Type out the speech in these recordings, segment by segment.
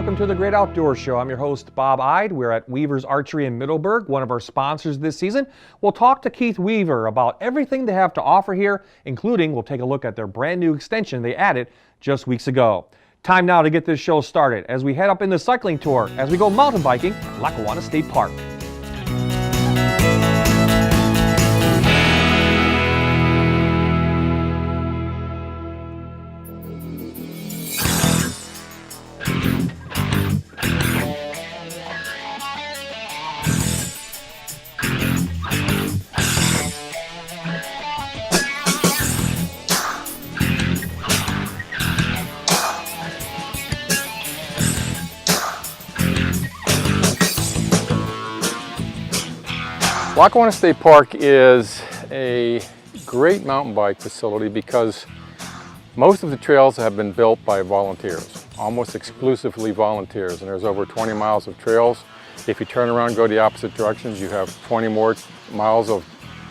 welcome to the Great Outdoors Show. I'm your host, Bob Ide. We're at Weaver's Archery in Middleburg, one of our sponsors this season. We'll talk to Keith Weaver about everything they have to offer here, including we'll take a look at their brand new extension they added just weeks ago. Time now to get this show started as we head up in the cycling tour as we go mountain biking at Lackawanna State Park. Lackawanna State Park is a great mountain bike facility because most of the trails have been built by volunteers, almost exclusively volunteers, and there's over 20 miles of trails. If you turn around and go the opposite directions, you have 20 more miles of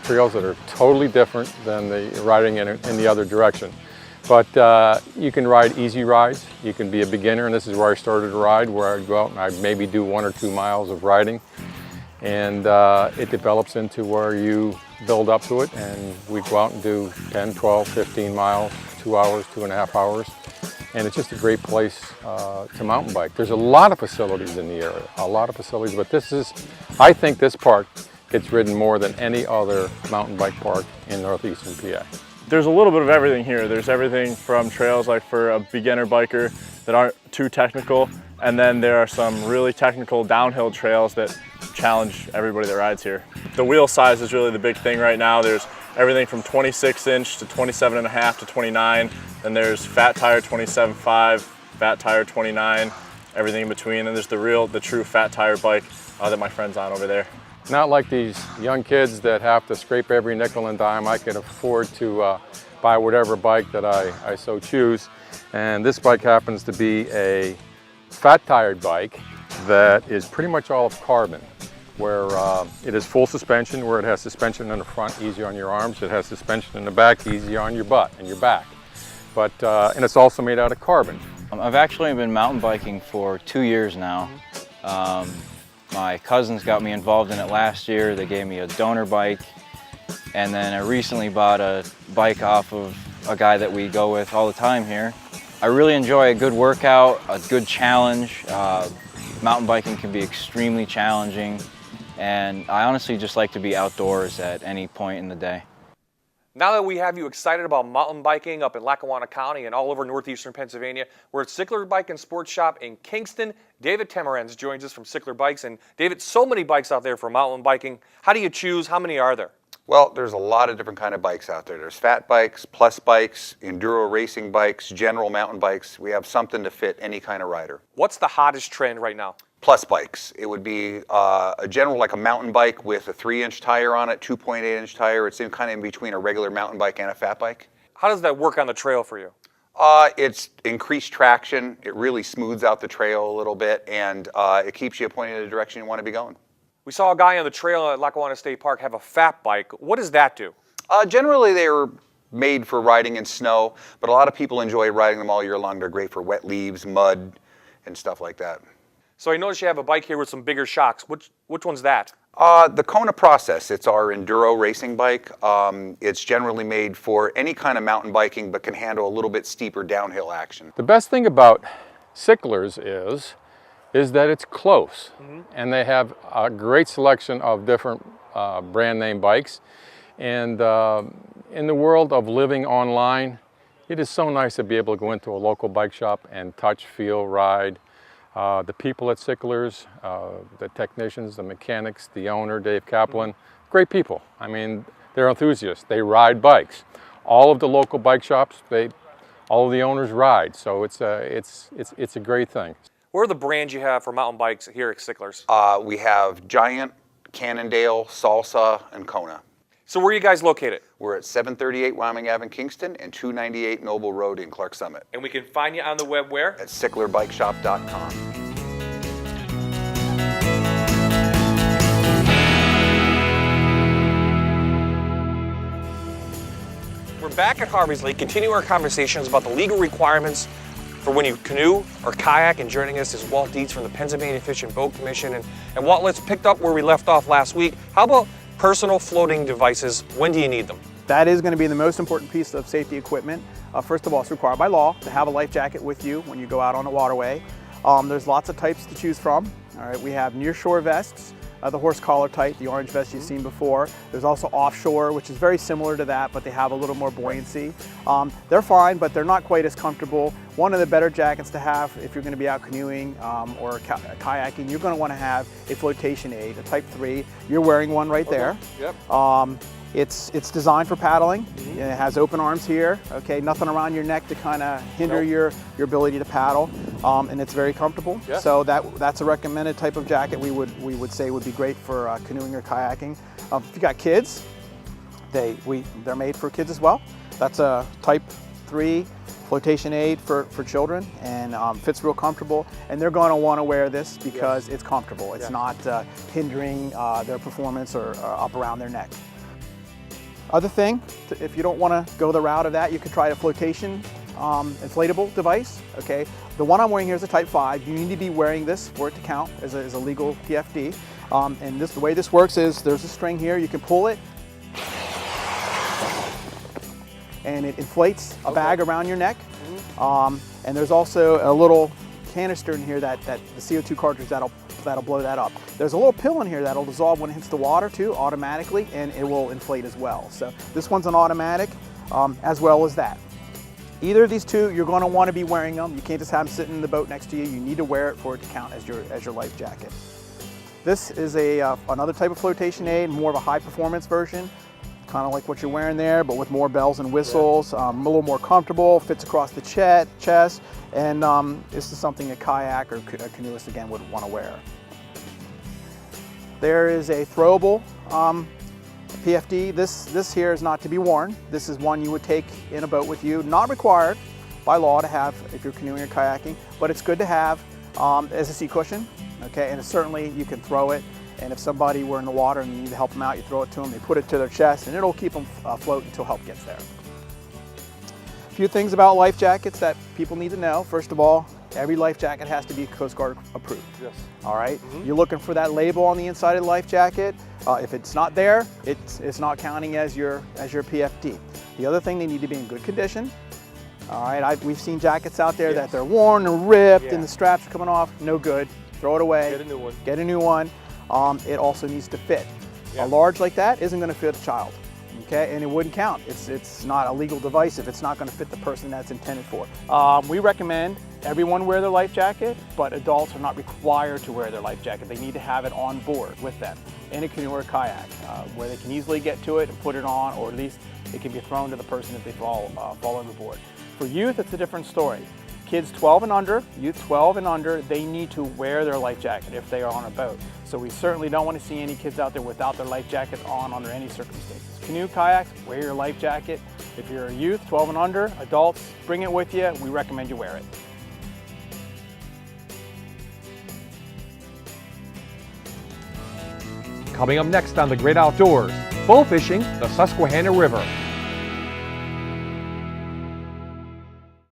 trails that are totally different than the riding in the other direction. But you can ride easy rides, you can be a beginner, and this is where I started to ride, where I'd go out and I'd maybe do 1 or 2 miles of riding. And it develops into where you build up to it, and we go out and do 10, 12, 15 miles, 2 hours, 2.5 hours. And it's just a great place to mountain bike. There's a lot of facilities in the area, a lot of facilities, but I think this park gets ridden more than any other mountain bike park in northeastern PA. There's a little bit of everything here. There's everything from trails like for a beginner biker that aren't too technical, and then there are some really technical downhill trails that challenge everybody that rides here. The wheel size is really the big thing right now. There's everything from 26-inch to 27.5 to 29, and there's fat tire 27.5, fat tire 29, everything in between, and there's the true fat tire bike that my friend's on over there. Not like these young kids that have to scrape every nickel and dime. I can afford to buy whatever bike that I so choose, and this bike happens to be a fat-tired bike that is pretty much all of carbon, where it is full suspension, where it has suspension in the front, easy on your arms. It has suspension in the back, easy on your butt and your back. But and it's also made out of carbon. I've actually been mountain biking for 2 years now. My cousins got me involved in it last year. They gave me a donor bike, and then I recently bought a bike off of a guy that we go with all the time here. I really enjoy a good workout, a good challenge. Mountain biking can be extremely challenging, and I honestly just like to be outdoors at any point in the day. Now that we have you excited about mountain biking up in Lackawanna County and all over northeastern Pennsylvania, we're at Sickler Bike and Sports Shop in Kingston. David Temerens joins us from Sickler Bikes. And David, so many bikes out there for mountain biking. How do you choose? How many are there? Well, there's a lot of different kind of bikes out there. There's fat bikes, plus bikes, enduro racing bikes, general mountain bikes. We have something to fit any kind of rider. What's the hottest trend right now? Plus bikes. It would be a general, like a mountain bike with a 3-inch tire on it, 2.8-inch tire. It's kind of in between a regular mountain bike and a fat bike. How does that work on the trail for you? It's increased traction. It really smooths out the trail a little bit, and it keeps you pointing in the direction you want to be going. We saw a guy on the trail at Lackawanna State Park have a fat bike. What does that do? Generally, they're made for riding in snow, but a lot of people enjoy riding them all year long. They're great for wet leaves, mud, and stuff like that. So I noticed you have a bike here with some bigger shocks. Which one's that? The Kona Process. It's our enduro racing bike. It's generally made for any kind of mountain biking, but can handle a little bit steeper downhill action. The best thing about Sicklers is that it's close, and they have a great selection of different brand name bikes. And in the world of living online, it is so nice to be able to go into a local bike shop and touch, feel, ride. The people at Sicklers, the technicians, the mechanics, the owner, Dave Kaplan, great people. I mean, they're enthusiasts. They ride bikes. All of the local bike shops, all of the owners ride. So it's a great thing. What are the brands you have for mountain bikes here at Sicklers? We have Giant, Cannondale, Salsa, and Kona. So where are you guys located? We're at 738 Wyoming Ave in Kingston and 298 Noble Road in Clark Summit. And we can find you on the web where? At sicklerbikeshop.com. We're back at Harvey's Lake, continuing our conversations about the legal requirements for when you canoe or kayak. And joining us is Walt Dietz from the Pennsylvania Fish and Boat Commission. And Walt, let's pick up where we left off last week. How about personal floating devices? When do you need them? That is going to be the most important piece of safety equipment. First of all, it's required by law to have a life jacket with you when you go out on a waterway. There's lots of types to choose from. All right, we have near-shore vests, the horse collar type, the orange vest you've seen before. There's also offshore, which is very similar to that, but they have a little more buoyancy. They're fine, but they're not quite as comfortable. One of the better jackets to have if you're going to be out canoeing or kayaking, you're going to want to have a flotation aid, a Type 3. You're wearing one right there. Yep. It's designed for paddling. It has open arms here. Okay, nothing around your neck to kind of hinder your ability to paddle, and it's very comfortable. Yeah. So that's a recommended type of jacket. We would say would be great for canoeing or kayaking. If you got kids, they're made for kids as well. That's a Type 3 flotation aid for children, and fits real comfortable. And they're going to want to wear this because it's comfortable. It's not hindering their performance or up around their neck. Other thing, if you don't want to go the route of that, you could try a flotation inflatable device. Okay, the one I'm wearing here is a Type 5. You need to be wearing this for it to count as a legal PFD. And the way this works is there's a string here. You can pull it, and it inflates a bag around your neck. And there's also a little canister in here that the CO2 cartridge that'll blow that up. There's a little pill in here that'll dissolve when it hits the water too, automatically, and it will inflate as well. So this one's an automatic, as well as that. Either of these two, you're going to want to be wearing them. You can't just have them sitting in the boat next to you. You need to wear it for it to count as your life jacket. This is another type of flotation aid, more of a high performance version, kind of like what you're wearing there, but with more bells and whistles, a little more comfortable, fits across the chest, and this is something a kayak or a canoeist again would want to wear. There is a throwable PFD. This here is not to be worn. This is one you would take in a boat with you, not required by law to have if you're canoeing or kayaking, but it's good to have as a seat cushion. Okay, and certainly you can throw it. And if somebody were in the water and you need to help them out, you throw it to them, they put it to their chest, and it'll keep them afloat until help gets there. A few things about life jackets that people need to know. First of all, every life jacket has to be Coast Guard approved. Yes. All right? You're looking for that label on the inside of the life jacket. If it's not there, it's not counting as your PFD. The other thing, they need to be in good condition. All right, we've seen jackets out there that they're worn and ripped and the straps are coming off. No good. Throw it away. Get a new one. Get a new one. It also needs to fit. A large like that isn't going to fit a child, okay? And it wouldn't count. It's not a legal device if it's not going to fit the person that's intended for. We recommend everyone wear their life jacket, but adults are not required to wear their life jacket. They need to have it on board with them in a canoe or a kayak, where they can easily get to it and put it on, or at least it can be thrown to the person if they fall overboard. For youth, it's a different story. Kids 12 and under, youth 12 and under, they need to wear their life jacket if they are on a boat. So we certainly don't want to see any kids out there without their life jacket on under any circumstances. Canoe, kayaks, wear your life jacket. If you're a youth, 12 and under, adults, bring it with you. We recommend you wear it. Coming up next on The Great Outdoors, bow fishing the Susquehanna River.